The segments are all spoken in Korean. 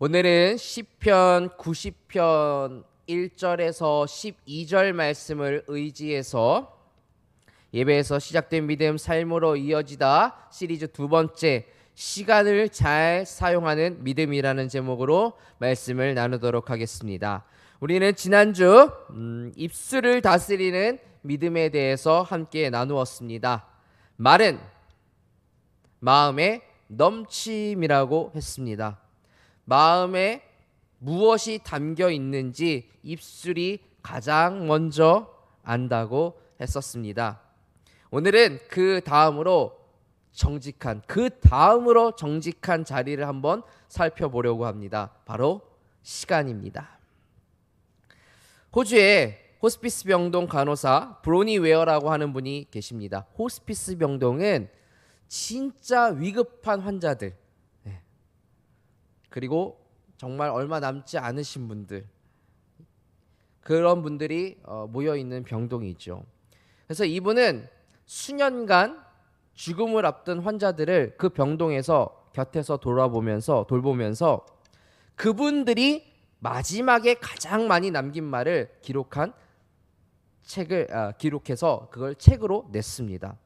오늘은 시편 90편 1절에서 12절 말씀을 의지해서 예배에서 시작된 믿음 삶으로 이어지다 시리즈 두 번째 시간을 잘 사용하는 믿음이라는 제목으로 말씀을 나누도록 하겠습니다. 우리는 지난주 입술을 다스리는 믿음에 대해서 함께 나누었습니다. 말은 마음의 넘침이라고 했습니다. 마음에 무엇이 담겨 있는지 입술이 가장 먼저 안다고 했었습니다. 오늘은 그 다음으로 정직한 자리를 한번 살펴보려고 합니다. 바로 시간입니다. 호주에 호스피스 병동 간호사 브로니 웨어라고 하는 분이 계십니다. 호스피스 병동은 진짜 위급한 환자들, 그리고 정말 얼마 남지 않으신 분들, 그런 분들이 모여있는 병동이죠. 그래서 이분은 수년간 죽음을 앞둔 환자들을 그 병동에서 곁에서 돌보면서 그분들이 마지막에 가장 많이 남긴 말을 기록해서 그걸 책으로 냈습니다.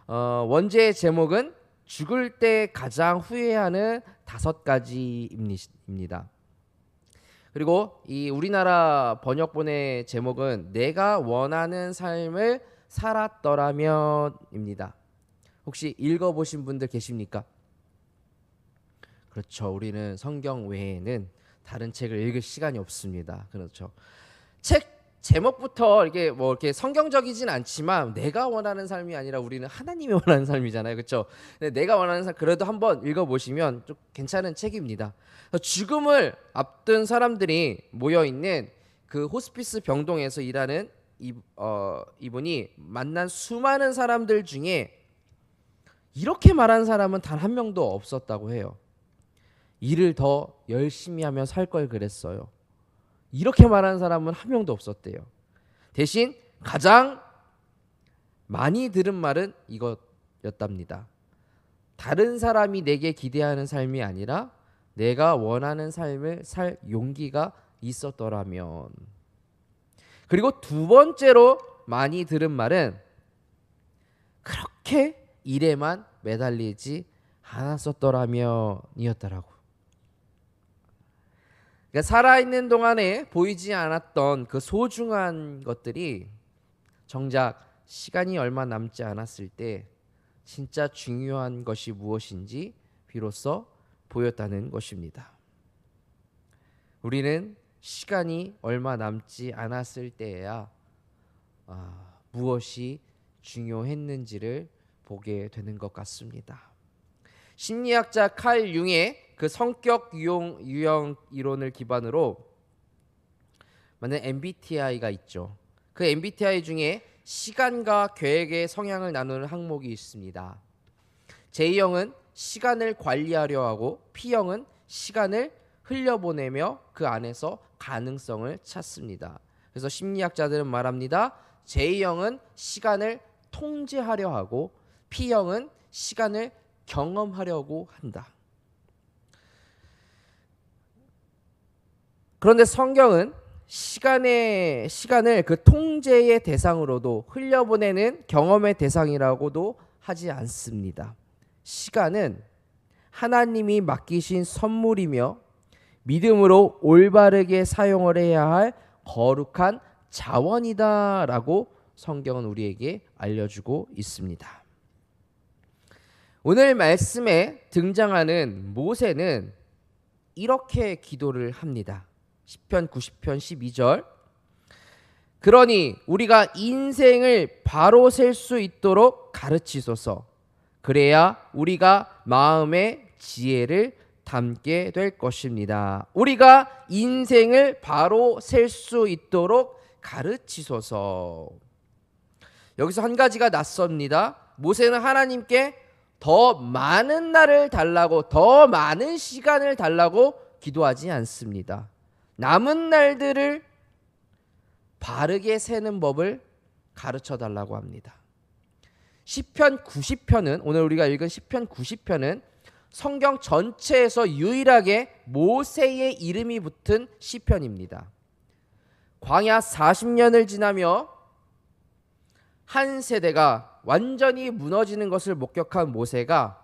원제의 제목은 죽을 때 가장 후회하는 5가지입니다. 그리고 이 우리나라 번역본의 제목은 내가 원하는 삶을 살았더라면입니다. 혹시 읽어보신 분들 계십니까? 그렇죠. 우리는 성경 외에는 다른 책을 읽을 시간이 없습니다. 그렇죠. 책 제목부터 이렇게 성경적이진 않지만 내가 원하는 삶이 아니라 우리는 하나님이 원하는 삶이잖아요. 그렇죠? 내가 원하는 삶 그래도 한번 읽어보시면 좀 괜찮은 책입니다. 죽음을 앞둔 사람들이 모여있는 그 호스피스 병동에서 일하는 이분이 만난 수많은 사람들 중에 이렇게 말한 사람은 단 한 명도 없었다고 해요. 일을 더 열심히 하면 살 걸 그랬어요. 이렇게 말하는 사람은 한 명도 없었대요. 대신 가장 많이 들은 말은 이것이었답니다. 다른 사람이 내게 기대하는 삶이 아니라 내가 원하는 삶을 살 용기가 있었더라면. 그리고 두 번째로 많이 들은 말은 그렇게 일에만 매달리지 않았었더라면이었더라고. 그러니까 살아있는 동안에 보이지 않았던 그 소중한 것들이 정작 시간이 얼마 남지 않았을 때 진짜 중요한 것이 무엇인지 비로소 보였다는 것입니다. 우리는 시간이 얼마 남지 않았을 때에야 무엇이 중요했는지를 보게 되는 것 같습니다. 심리학자 칼 융의 그 성격 유형 이론을 기반으로 만든 MBTI가 있죠. 그 MBTI 중에 시간과 계획의 성향을 나누는 항목이 있습니다. J형은 시간을 관리하려 하고 P형은 시간을 흘려보내며 그 안에서 가능성을 찾습니다. 그래서 심리학자들은 말합니다. J형은 시간을 통제하려 하고 P형은 시간을 경험하려고 한다. 그런데 성경은 시간을 그 통제의 대상으로도 흘려보내는 경험의 대상이라고도 하지 않습니다. 시간은 하나님이 맡기신 선물이며 믿음으로 올바르게 사용을 해야 할 거룩한 자원이다라고 성경은 우리에게 알려주고 있습니다. 오늘 말씀에 등장하는 모세는 이렇게 기도를 합니다. 시편 90편 12절. 그러니 우리가 인생을 바로 셀 수 있도록 가르치소서. 그래야 우리가 마음의 지혜를 담게 될 것입니다. 우리가 인생을 바로 셀 수 있도록 가르치소서. 여기서 한 가지가 낯섭니다. 모세는 하나님께 더 많은 날을 달라고, 더 많은 시간을 달라고 기도하지 않습니다. 남은 날들을 바르게 세는 법을 가르쳐 달라고 합니다. 시편 90편은 오늘 우리가 읽은 시편 90편은 성경 전체에서 유일하게 모세의 이름이 붙은 시편입니다. 광야 40년을 지나며 한 세대가 완전히 무너지는 것을 목격한 모세가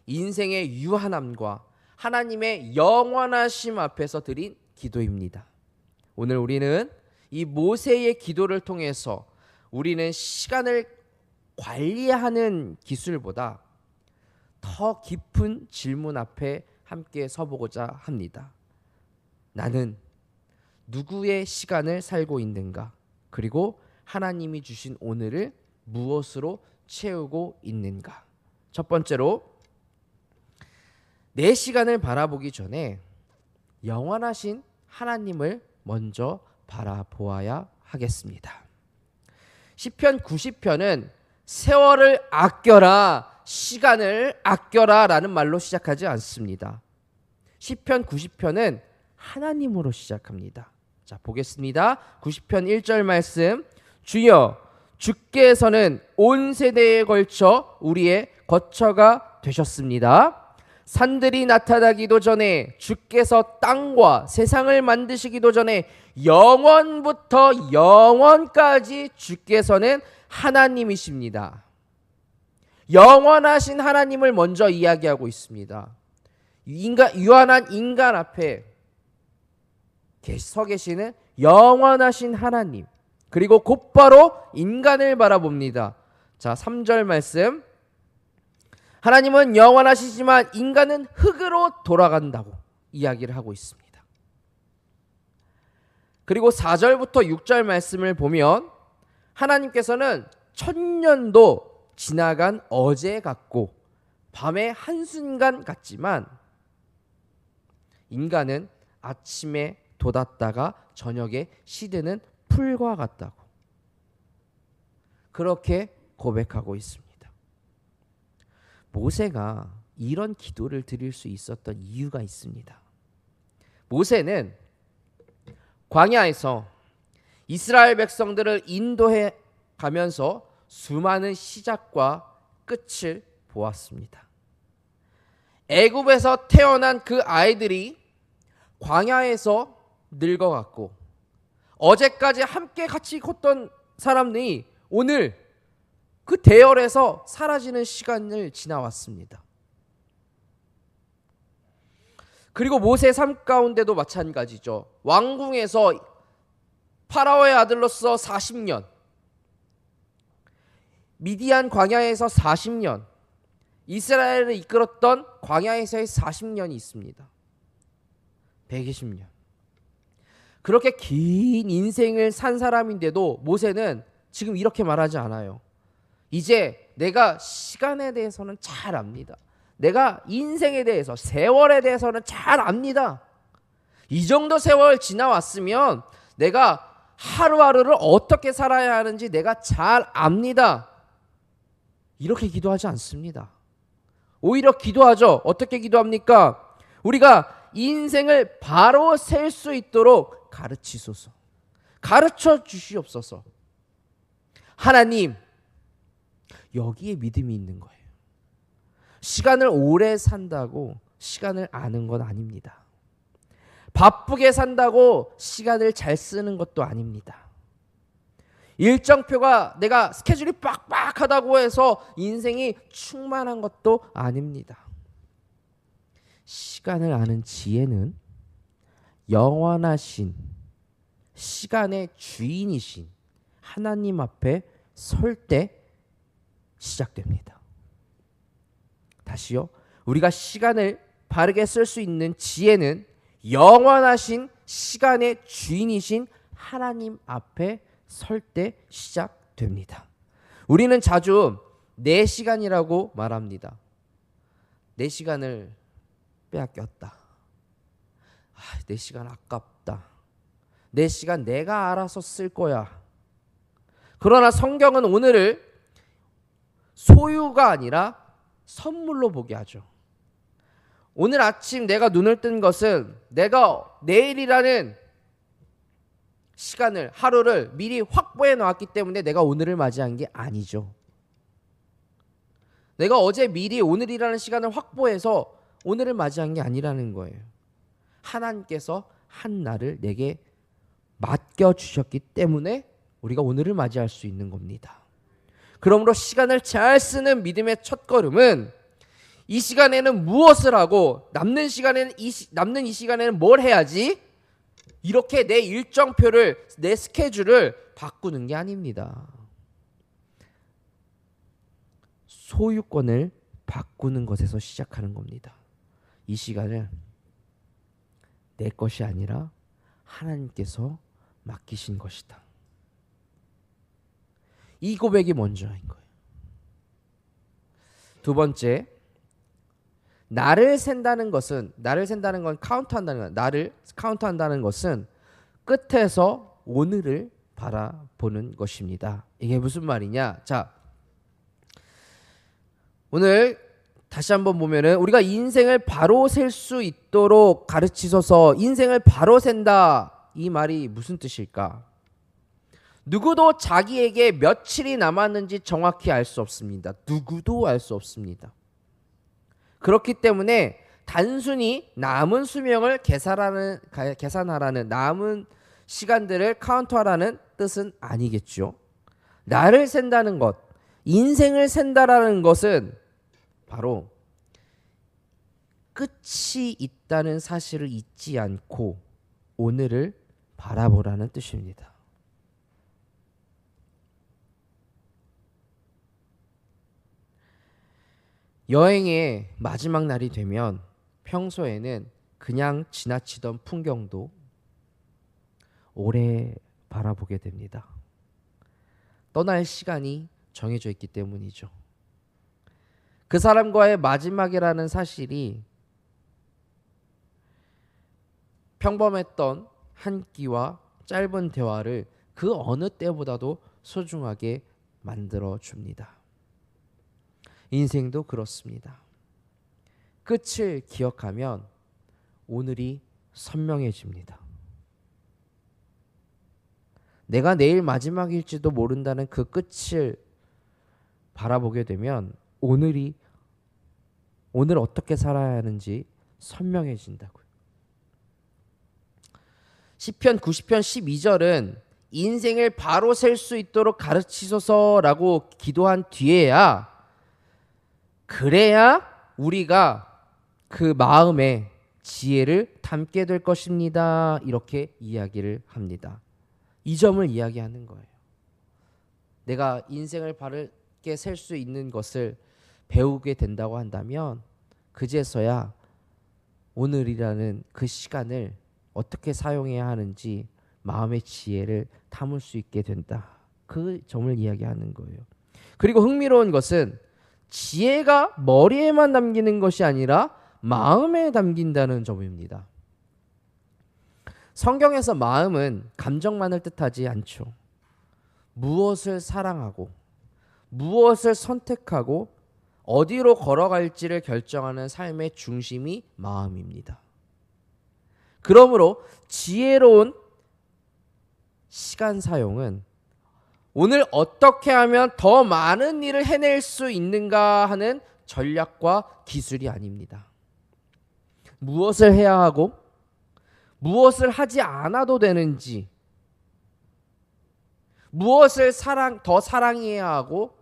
인생의 유한함과 하나님의 영원하심 앞에서 드린 기도입니다. 오늘 우리는 이 모세의 기도를 통해서 우리는 시간을 관리하는 기술보다 더 깊은 질문 앞에 함께 서보고자 합니다. 나는 누구의 시간을 살고 있는가? 그리고 하나님이 주신 오늘을 무엇으로 채우고 있는가? 첫 번째로, 내 시간을 바라보기 전에 영원하신 하나님을 먼저 바라보아야 하겠습니다. 시편 90편은 세월을 아껴라, 시간을 아껴라 라는 말로 시작하지 않습니다. 시편 90편은 하나님으로 시작합니다. 자, 보겠습니다. 90편 1절 말씀. 주여, 주께서는 온 세대에 걸쳐 우리의 거처가 되셨습니다. 산들이 나타나기도 전에, 주께서 땅과 세상을 만드시기도 전에, 영원부터 영원까지 주께서는 하나님이십니다. 영원하신 하나님을 먼저 이야기하고 있습니다. 유한한 인간 앞에 서 계시는 영원하신 하나님, 그리고 곧바로 인간을 바라봅니다. 자, 3절 말씀. 하나님은 영원하시지만 인간은 흙으로 돌아간다고 이야기를 하고 있습니다. 그리고 4절부터 6절 말씀을 보면 하나님께서는 천년도 지나간 어제 같고 밤의 한순간 같지만 인간은 아침에 돋았다가 저녁에 시드는 풀과 같다고 그렇게 고백하고 있습니다. 모세가 이런 기도를 드릴 수 있었던 이유가 있습니다. 모세는 광야에서 이스라엘 백성들을 인도해 가면서 수많은 시작과 끝을 보았습니다. 애굽에서 태어난 그 아이들이 광야에서 늙어갔고, 어제까지 함께 같이 걷던 사람들이 오늘 그 대열에서 사라지는 시간을 지나왔습니다. 그리고 모세 삶 가운데도 마찬가지죠. 왕궁에서 파라오의 아들로서 40년, 미디안 광야에서 40년, 이스라엘을 이끌었던 광야에서의 40년이 있습니다. 120년. 그렇게 긴 인생을 산 사람인데도 모세는 지금 이렇게 말하지 않아요. 이제 내가 시간에 대해서는 잘 압니다. 내가 인생에 대해서, 세월에 대해서는 잘 압니다. 이 정도 세월 지나왔으면 내가 하루하루를 어떻게 살아야 하는지 내가 잘 압니다. 이렇게 기도하지 않습니다. 오히려 기도하죠. 어떻게 기도합니까? 우리가 인생을 바로 셀 수 있도록 가르치소서. 가르쳐 주시옵소서. 하나님, 여기에 믿음이 있는 거예요. 시간을 오래 산다고 시간을 아는 건 아닙니다. 바쁘게 산다고 시간을 잘 쓰는 것도 아닙니다. 일정표가 내가 스케줄이 빡빡하다고 해서 인생이 충만한 것도 아닙니다. 시간을 아는 지혜는 영원하신 시간의 주인이신 하나님 앞에 설 때 시작됩니다. 다시요. 우리가 시간을 바르게 쓸 수 있는 지혜는 영원하신 시간의 주인이신 하나님 앞에 설 때 시작됩니다. 우리는 자주 내 시간이라고 말합니다. 내 시간을 빼앗겼다. 내 시간 아깝다. 내 시간 내가 알아서 쓸 거야. 그러나 성경은 오늘을 소유가 아니라 선물로 보게 하죠. 오늘 아침 내가 눈을 뜬 것은 내가 내일이라는 시간을, 하루를 미리 확보해 놓았기 때문에 내가 오늘을 맞이한 게 아니죠. 내가 어제 미리 오늘이라는 시간을 확보해서 오늘을 맞이한 게 아니라는 거예요. 하나님께서 한 날을 내게 맡겨주셨기 때문에 우리가 오늘을 맞이할 수 있는 겁니다. 그러므로 시간을 잘 쓰는 믿음의 첫걸음은 이 시간에는 무엇을 하고 남는 이 시간에는 뭘 해야지, 이렇게 내 일정표를, 내 스케줄을 바꾸는 게 아닙니다. 소유권을 바꾸는 것에서 시작하는 겁니다. 이 시간을 내 것이 아니라 하나님께서 맡기신 것이다. 이 고백이 먼저인 거예요. 두 번째, 나를 센다는 건 카운트한다는 거야. 나를 카운트한다는 것은 끝에서 오늘을 바라보는 것입니다. 이게 무슨 말이냐? 자, 오늘 다시 한번 보면은 우리가 인생을 바로 셀 수 있도록 가르치소서, 인생을 바로 센다, 이 말이 무슨 뜻일까? 누구도 자기에게 며칠이 남았는지 정확히 알 수 없습니다. 누구도 알 수 없습니다. 그렇기 때문에 단순히 남은 수명을 계산하라는, 남은 시간들을 카운트하라는 뜻은 아니겠죠. 나를 센다는 것, 인생을 센다라는 것은 바로 끝이 있다는 사실을 잊지 않고 오늘을 바라보라는 뜻입니다. 여행의 마지막 날이 되면 평소에는 그냥 지나치던 풍경도 오래 바라보게 됩니다. 떠날 시간이 정해져 있기 때문이죠. 그 사람과의 마지막이라는 사실이 평범했던 한 끼와 짧은 대화를 그 어느 때보다도 소중하게 만들어 줍니다. 인생도 그렇습니다. 끝을 기억하면 오늘이 선명해집니다. 내가 내일 마지막일지도 모른다는 그 끝을 바라보게 되면 오늘 어떻게 살아야 하는지 선명해진다고요. 시편 90편 12절은 인생을 바로 셀 수 있도록 가르치소서라고 기도한 뒤에야, 그래야 우리가 그 마음에 지혜를 담게 될 것입니다, 이렇게 이야기를 합니다. 이 점을 이야기하는 거예요. 내가 인생을 바르게 셀 수 있는 것을 배우게 된다고 한다면 그제서야 오늘이라는 그 시간을 어떻게 사용해야 하는지 마음의 지혜를 담을 수 있게 된다. 그 점을 이야기하는 거예요. 그리고 흥미로운 것은 지혜가 머리에만 담기는 것이 아니라 마음에 담긴다는 점입니다. 성경에서 마음은 감정만을 뜻하지 않죠. 무엇을 사랑하고 무엇을 선택하고 어디로 걸어갈지를 결정하는 삶의 중심이 마음입니다. 그러므로 지혜로운 시간 사용은 오늘 어떻게 하면 더 많은 일을 해낼 수 있는가 하는 전략과 기술이 아닙니다. 무엇을 해야 하고 무엇을 하지 않아도 되는지, 무엇을 더 사랑해야 하고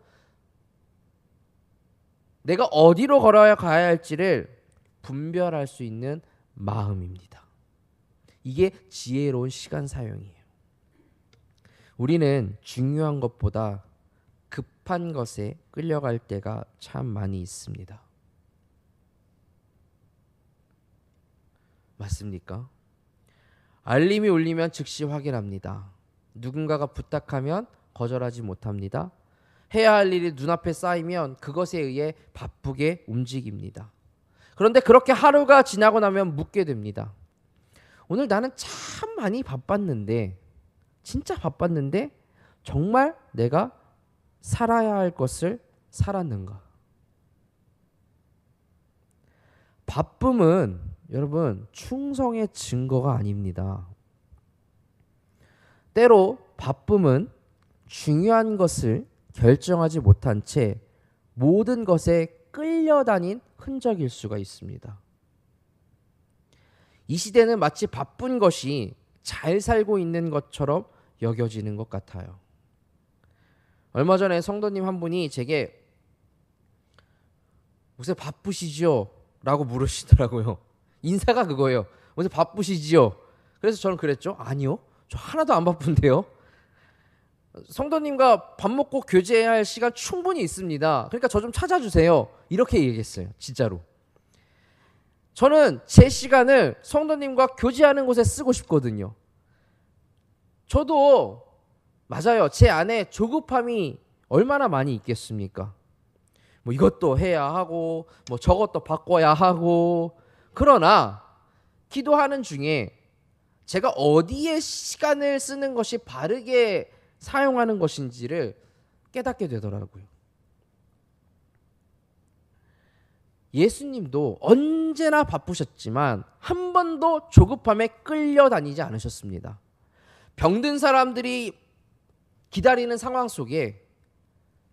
내가 어디로 걸어야 가야 할지를 분별할 수 있는 마음입니다. 이게 지혜로운 시간 사용이에요. 우리는 중요한 것보다 급한 것에 끌려갈 때가 참 많이 있습니다. 맞습니까? 알림이 울리면 즉시 확인합니다. 누군가가 부탁하면 거절하지 못합니다. 해야 할 일이 눈앞에 쌓이면 그것에 의해 바쁘게 움직입니다. 그런데 그렇게 하루가 지나고 나면 묻게 됩니다. 오늘 나는 참 많이 바빴는데, 진짜 바빴는데 정말 내가 살아야 할 것을 살았는가? 바쁨은 여러분 충성의 증거가 아닙니다. 때로 바쁨은 중요한 것을 결정하지 못한 채 모든 것에 끌려다닌 흔적일 수가 있습니다. 이 시대는 마치 바쁜 것이 잘 살고 있는 것처럼 여겨지는 것 같아요. 얼마 전에 성도님 한 분이 제게 요새 바쁘시죠? 라고 물으시더라고요. 인사가 그거예요. 요새 바쁘시지요? 그래서 저는 그랬죠. 아니요. 저 하나도 안 바쁜데요. 성도님과 밥 먹고 교제해야 할 시간 충분히 있습니다. 그러니까 저 좀 찾아주세요. 이렇게 얘기했어요. 진짜로. 저는 제 시간을 성도님과 교제하는 곳에 쓰고 싶거든요. 저도 맞아요. 제 안에 조급함이 얼마나 많이 있겠습니까? 뭐 이것도 해야 하고 뭐 저것도 바꿔야 하고, 그러나 기도하는 중에 제가 어디에 시간을 쓰는 것이 바르게 사용하는 것인지를 깨닫게 되더라고요. 예수님도 언제나 바쁘셨지만 한 번도 조급함에 끌려다니지 않으셨습니다. 병든 사람들이 기다리는 상황 속에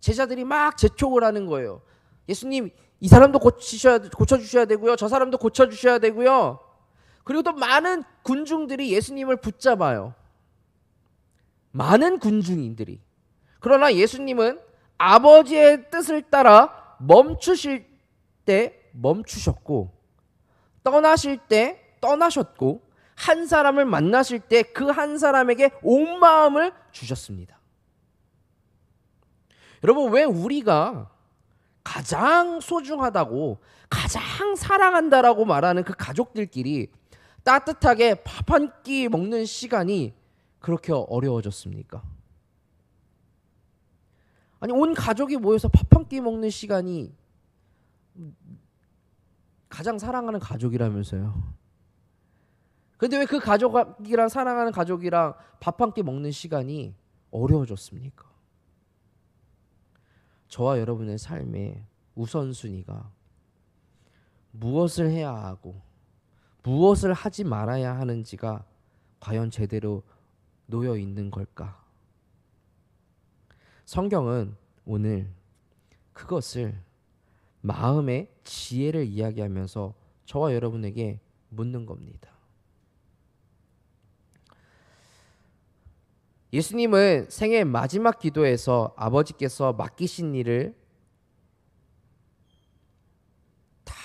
제자들이 막 재촉을 하는 거예요. 예수님, 이 사람도 고쳐주셔야 되고요. 저 사람도 고쳐주셔야 되고요. 그리고 또 많은 군중들이 예수님을 붙잡아요. 많은 군중인들이. 그러나 예수님은 아버지의 뜻을 따라 멈추실 때 멈추셨고, 떠나실 때 떠나셨고, 한 사람을 만나실 때 그 한 사람에게 온 마음을 주셨습니다. 여러분, 왜 우리가 가장 소중하다고, 가장 사랑한다라고 말하는 그 가족들끼리 따뜻하게 밥 한 끼 먹는 시간이 그렇게 어려워졌습니까? 아니, 온 가족이 모여서 밥 한 끼 먹는 시간이 가장 사랑하는 가족이라면서요. 근데 왜 그 가족이랑, 사랑하는 가족이랑 밥 한 끼 먹는 시간이 어려워졌습니까? 저와 여러분의 삶의 우선순위가 무엇을 해야 하고 무엇을 하지 말아야 하는지가 과연 제대로 놓여 있는 걸까? 성경은 오늘 그것을 마음의 지혜를 이야기하면서 저와 여러분에게 묻는 겁니다. 예수님은 생애 마지막 기도에서 아버지께서 맡기신 일을 다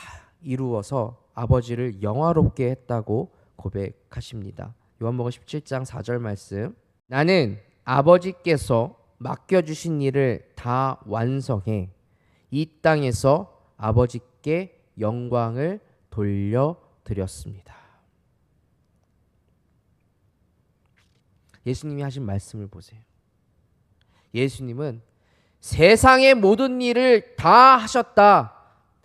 이루어서 아버지를 영화롭게 했다고 고백하십니다. 요한복음 17장 4절 말씀. 나는 아버지께서 맡겨주신 일을 다 완성해 이 땅에서 아버지께 영광을 돌려드렸습니다. 예수님이 하신 말씀을 보세요. 예수님은 세상의 모든 일을 다 하셨다,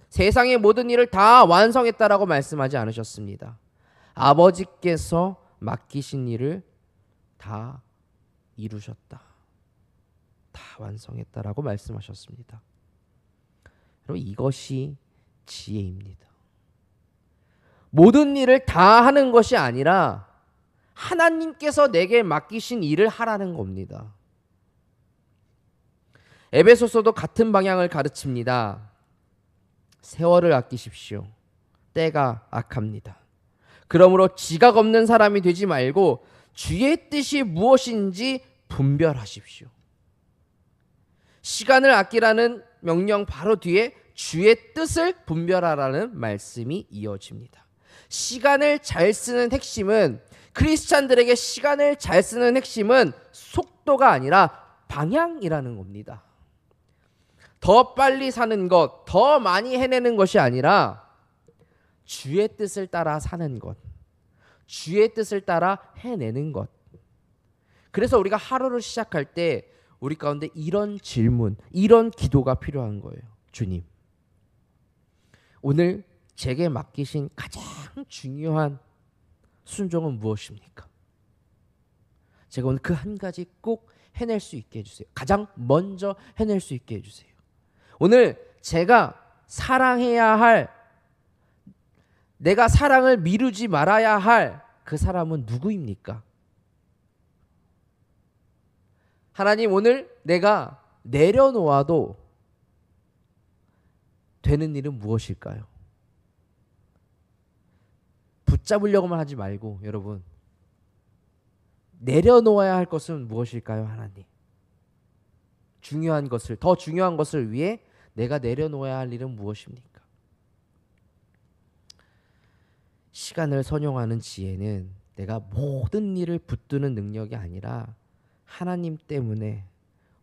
세상의 모든 일을 다 완성했다라고 말씀하지 않으셨습니다. 아버지께서 맡기신 일을 다 이루셨다, 다 완성했다라고 말씀하셨습니다. 여러분, 이것이 지혜입니다. 모든 일을 다 하는 것이 아니라 하나님께서 내게 맡기신 일을 하라는 겁니다. 에베소서도 같은 방향을 가르칩니다. 세월을 아끼십시오. 때가 악합니다. 그러므로 지각 없는 사람이 되지 말고 주의 뜻이 무엇인지 분별하십시오. 시간을 아끼라는 명령 바로 뒤에 주의 뜻을 분별하라는 말씀이 이어집니다. 시간을 잘 쓰는 핵심은, 크리스찬들에게 시간을 잘 쓰는 핵심은 속도가 아니라 방향이라는 겁니다. 더 빨리 사는 것, 더 많이 해내는 것이 아니라 주의 뜻을 따라 사는 것, 주의 뜻을 따라 해내는 것. 그래서 우리가 하루를 시작할 때 우리 가운데 이런 질문, 이런 기도가 필요한 거예요. 주님, 오늘 제게 맡기신 가장 중요한 순종은 무엇입니까? 제가 오늘 그 한 가지 꼭 해낼 수 있게 해주세요. 가장 먼저 해낼 수 있게 해주세요. 오늘 제가 사랑해야 할, 내가 사랑을 미루지 말아야 할 그 사람은 누구입니까? 하나님, 오늘 내가 내려놓아도 되는 일은 무엇일까요? 붙잡으려고만 하지 말고 여러분, 내려놓아야 할 것은 무엇일까요? 하나님, 중요한 것을, 더 중요한 것을 위해 내가 내려놓아야 할 일은 무엇입니까? 시간을 선용하는 지혜는 내가 모든 일을 붙드는 능력이 아니라 하나님 때문에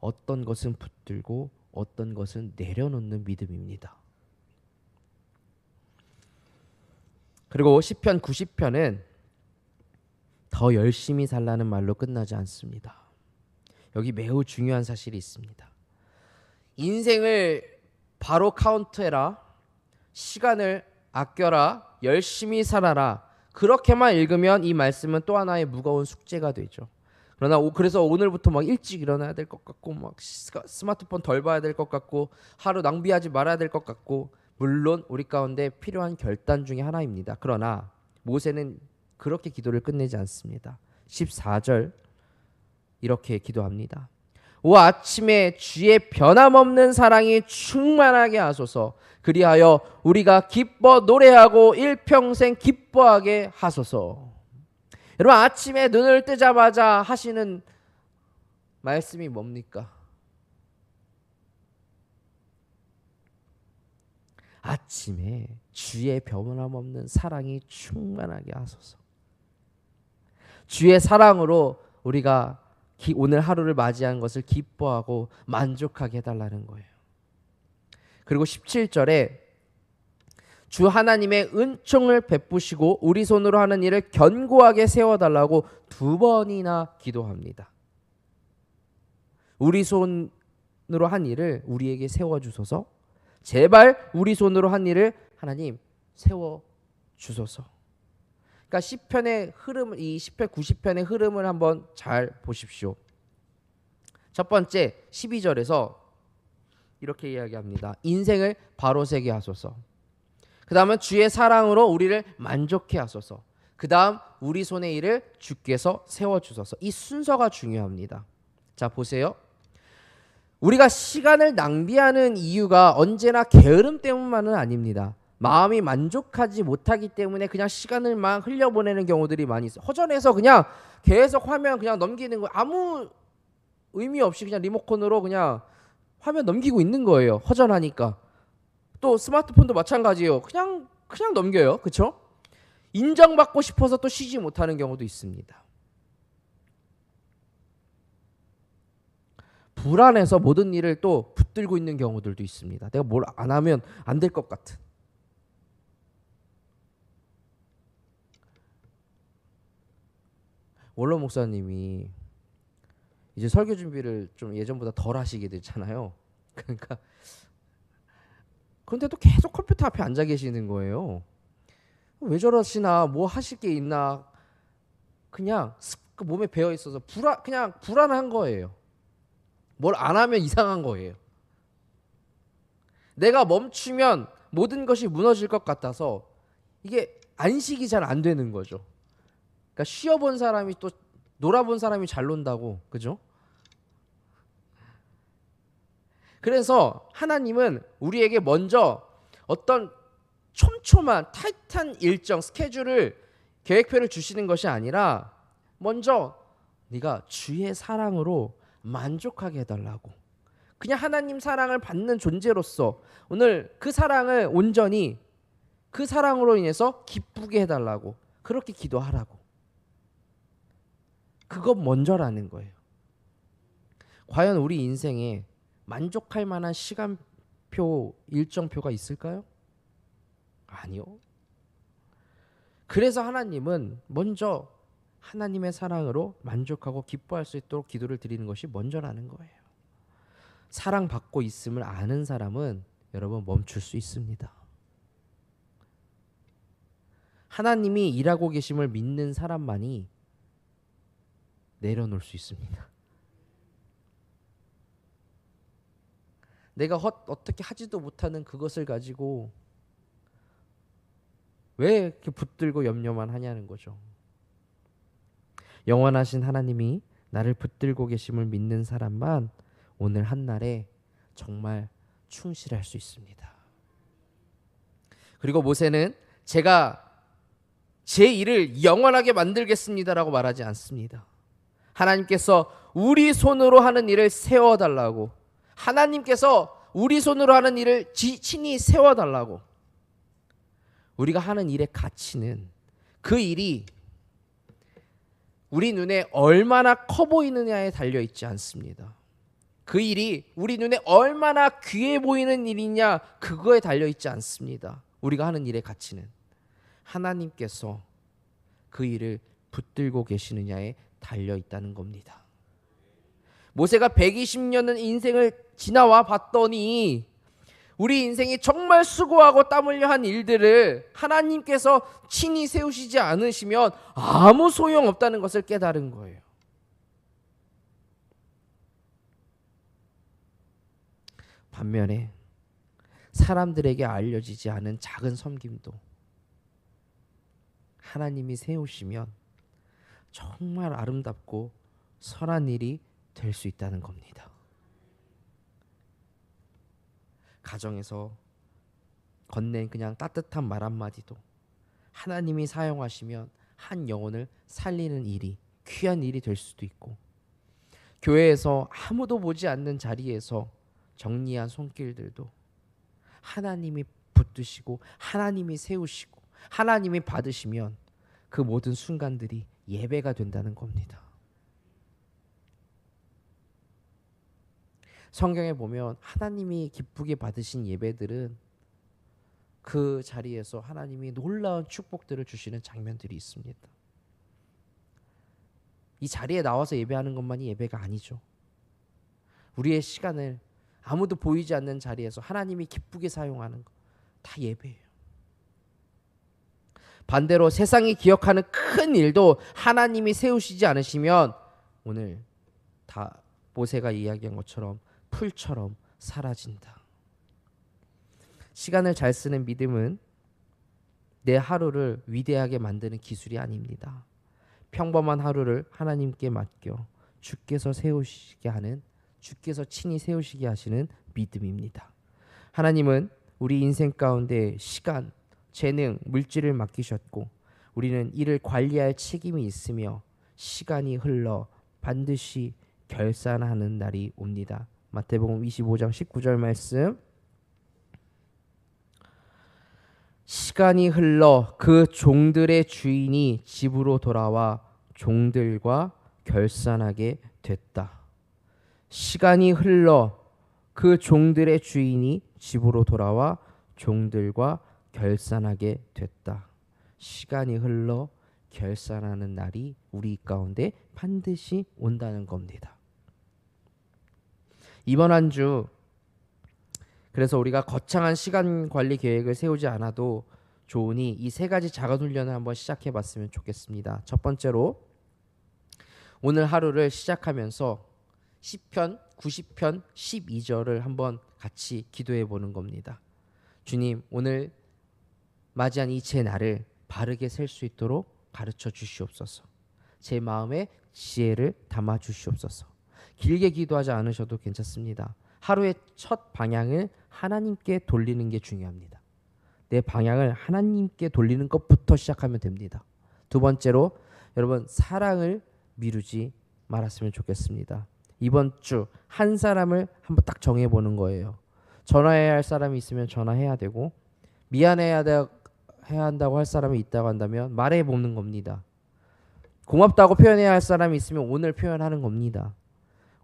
어떤 것은 붙들고 어떤 것은 내려놓는 믿음입니다. 그리고 시편 90편은 더 열심히 살라는 말로 끝나지 않습니다. 여기 매우 중요한 사실이 있습니다. 인생을 바로 카운트해라, 시간을 아껴라, 열심히 살아라, 그렇게만 읽으면 이 말씀은 또 하나의 무거운 숙제가 되죠. 그러나 그래서 오늘부터 막 일찍 일어나야 될 것 같고, 막 스마트폰 덜 봐야 될 것 같고, 하루 낭비하지 말아야 될 것 같고, 물론 우리 가운데 필요한 결단 중에 하나입니다. 그러나 모세는 그렇게 기도를 끝내지 않습니다. 14절 이렇게 기도합니다. 오 아침에 주의 변함없는 사랑이 충만하게 하소서. 그리하여 우리가 기뻐 노래하고 일평생 기뻐하게 하소서. 여러분, 아침에 눈을 뜨자마자 하시는 말씀이 뭡니까? 아침에 주의 변함없는 사랑이 충만하게 하소서. 주의 사랑으로 우리가 오늘 하루를 맞이한 것을 기뻐하고 만족하게 해달라는 거예요. 그리고 17절에 주 하나님의 은총을 베푸시고 우리 손으로 하는 일을 견고하게 세워달라고 2번이나 기도합니다. 우리 손으로 한 일을 우리에게 세워주소서. 제발 우리 손으로 한 일을 하나님 세워주소서. 그러니까 시편의 흐름, 이 시편 90편의 흐름을 한번 잘 보십시오. 첫 번째 12절에서 이렇게 이야기합니다. 인생을 바로 세게 하소서. 그 다음은 주의 사랑으로 우리를 만족해 하소서. 그 다음 우리 손의 일을 주께서 세워주소서. 이 순서가 중요합니다. 자 보세요. 우리가 시간을 낭비하는 이유가 언제나 게으름 때문만은 아닙니다. 마음이 만족하지 못하기 때문에 그냥 시간을 막 흘려보내는 경우들이 많이 있어요. 허전해서 그냥 계속 화면 그냥 넘기는 거예요. 아무 의미 없이 그냥 리모컨으로 그냥 화면 넘기고 있는 거예요. 허전하니까. 또 스마트폰도 마찬가지예요. 그냥 넘겨요. 그렇죠? 인정받고 싶어서 또 쉬지 못하는 경우도 있습니다. 불안해서 모든 일을 또 붙들고 있는 경우들도 있습니다. 내가 뭘 안 하면 안 될 것 같은. 원로 목사님이 이제 설교 준비를 좀 예전보다 덜 하시게 됐잖아요. 그러니까 그런데도 계속 컴퓨터 앞에 앉아 계시는 거예요. 왜 저러시나, 뭐 하실 게 있나, 그냥 몸에 배어 있어서 그냥 불안한 거예요. 뭘 안 하면 이상한 거예요. 내가 멈추면 모든 것이 무너질 것 같아서 이게 안식이 잘 안 되는 거죠. 그러니까 쉬어본 사람이 또 놀아본 사람이 잘 논다고, 그죠? 그래서 하나님은 우리에게 먼저 어떤 촘촘한 타이트한 일정, 스케줄을, 계획표를 주시는 것이 아니라 먼저 네가 주의 사랑으로 만족하게 해달라고. 그냥 하나님 사랑을 받는 존재로서 오늘 그 사랑을 온전히 그 사랑으로 인해서 기쁘게 해달라고, 그렇게 기도하라고. 그것 먼저라는 거예요. 과연 우리 인생에 만족할 만한 시간표, 일정표가 있을까요? 아니요. 그래서 하나님은 먼저 하나님의 사랑으로 만족하고 기뻐할 수 있도록 기도를 드리는 것이 먼저라는 거예요. 사랑받고 있음을 아는 사람은 여러분 멈출 수 있습니다. 하나님이 일하고 계심을 믿는 사람만이 내려놓을 수 있습니다. 내가 어떻게 하지도 못하는 그것을 가지고 왜 이렇게 붙들고 염려만 하냐는 거죠. 영원하신 하나님이 나를 붙들고 계심을 믿는 사람만 오늘 한날에 정말 충실할 수 있습니다. 그리고 모세는 제가 제 일을 영원하게 만들겠습니다라고 말하지 않습니다. 하나님께서 우리 손으로 하는 일을 세워달라고, 하나님께서 우리 손으로 하는 일을 친히 세워달라고. 우리가 하는 일의 가치는 그 일이 우리 눈에 얼마나 커 보이느냐에 달려있지 않습니다. 그 일이 우리 눈에 얼마나 귀해 보이는 일이냐, 그거에 달려있지 않습니다. 우리가 하는 일의 가치는 하나님께서 그 일을 붙들고 계시느냐에 달려있다는 겁니다. 모세가 120년의 인생을 지나와 봤더니 우리 인생이 정말 수고하고 땀 흘려 한 일들을 하나님께서 친히 세우시지 않으시면 아무 소용없다는 것을 깨달은 거예요. 반면에 사람들에게 알려지지 않은 작은 섬김도 하나님이 세우시면 정말 아름답고 선한 일이 될 수 있다는 겁니다. 가정에서 건넨 그냥 따뜻한 말 한마디도 하나님이 사용하시면 한 영혼을 살리는 일이, 귀한 일이 될 수도 있고, 교회에서 아무도 보지 않는 자리에서 정리한 손길들도 하나님이 붙드시고 하나님이 세우시고 하나님이 받으시면 그 모든 순간들이 예배가 된다는 겁니다. 성경에 보면 하나님이 기쁘게 받으신 예배들은 그 자리에서 하나님이 놀라운 축복들을 주시는 장면들이 있습니다. 이 자리에 나와서 예배하는 것만이 예배가 아니죠. 우리의 시간을 아무도 보이지 않는 자리에서 하나님이 기쁘게 사용하는 것, 다 예배예요. 반대로 세상이 기억하는 큰 일도 하나님이 세우시지 않으시면 오늘 다 모세가 이야기한 것처럼 풀처럼 사라진다. 시간을 잘 쓰는 믿음은 내 하루를 위대하게 만드는 기술이 아닙니다. 평범한 하루를 하나님께 맡겨 주께서 세우시게 하는, 주께서 친히 세우시게 하시는 믿음입니다. 하나님은 우리 인생 가운데 시간, 재능, 물질을 맡기셨고 우리는 이를 관리할 책임이 있으며 시간이 흘러 반드시 결산하는 날이 옵니다. 마태복음 25장 19절 말씀. 시간이 흘러 그 종들의 주인이 집으로 돌아와 종들과 결산하게 됐다. 시간이 흘러 그 종들의 주인이 집으로 돌아와 종들과 결산하게 됐다. 시간이 흘러 결산하는 날이 우리 가운데 반드시 온다는 겁니다. 이번 한 주 그래서 우리가 거창한 시간 관리 계획을 세우지 않아도 좋으니 이 세 가지 작은 훈련을 한번 시작해 봤으면 좋겠습니다. 첫 번째로 오늘 하루를 시작하면서 시편 90편 12절을 한번 같이 기도해 보는 겁니다. 주님, 오늘 맞이한 이 제 날을 바르게 셀 수 있도록 가르쳐 주시옵소서. 제 마음에 지혜를 담아 주시옵소서. 길게 기도하지 않으셔도 괜찮습니다. 하루의 첫 방향을 하나님께 돌리는 게 중요합니다. 내 방향을 하나님께 돌리는 것부터 시작하면 됩니다. 두 번째로 여러분, 사랑을 미루지 말았으면 좋겠습니다. 이번 주 한 사람을 한번 딱 정해보는 거예요. 전화해야 할 사람이 있으면 전화해야 되고, 미안해야 한다고 할 사람이 있다고 한다면 말해보는 겁니다. 고맙다고 표현해야 할 사람이 있으면 오늘 표현하는 겁니다.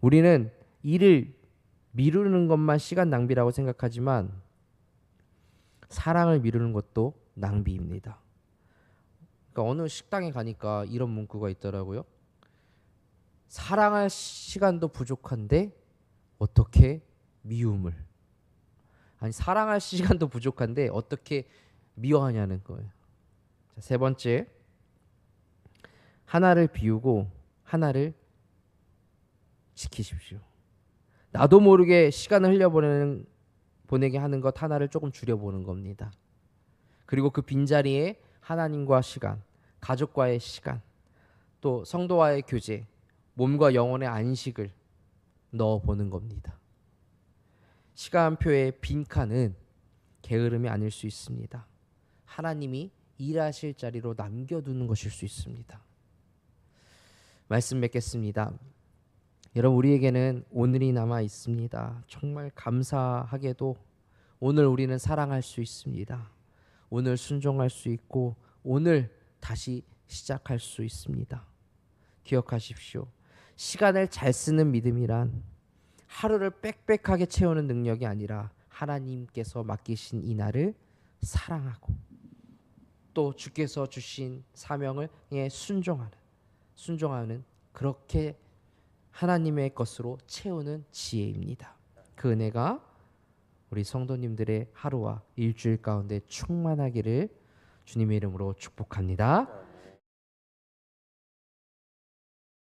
우리는 일을 미루는 것만 시간 낭비라고 생각하지만 사랑을 미루는 것도 낭비입니다. 그러니까 어느 식당에 가니까 이런 문구가 있더라고요. 사랑할 시간도 부족한데 어떻게 미움을, 아니 사랑할 시간도 부족한데 어떻게 미워하냐는 거예요. 자, 세 번째, 하나를 비우고 하나를 지키십시오. 나도 모르게 시간을 보내게 하는 것 하나를 조금 줄여보는 겁니다. 그리고 그 빈자리에 하나님과 시간, 가족과의 시간, 또 성도와의 교제, 몸과 영혼의 안식을 넣어보는 겁니다. 시간표의 빈칸은 게으름이 아닐 수 있습니다. 하나님이 일하실 자리로 남겨두는 것일 수 있습니다. 말씀 맺겠습니다. 여러분, 우리에게는 오늘이 남아 있습니다. 정말 감사하게도 오늘 우리는 사랑할 수 있습니다. 오늘 순종할 수 있고 오늘 다시 시작할 수 있습니다. 기억하십시오. 시간을 잘 쓰는 믿음이란 하루를 빽빽하게 채우는 능력이 아니라 하나님께서 맡기신 이 날을 사랑하고 또 주께서 주신 사명을 순종하는 그렇게 하나님의 것으로 채우는 지혜입니다. 그 은혜가 우리 성도님들의 하루와 일주일 가운데 충만하기를 주님의 이름으로 축복합니다.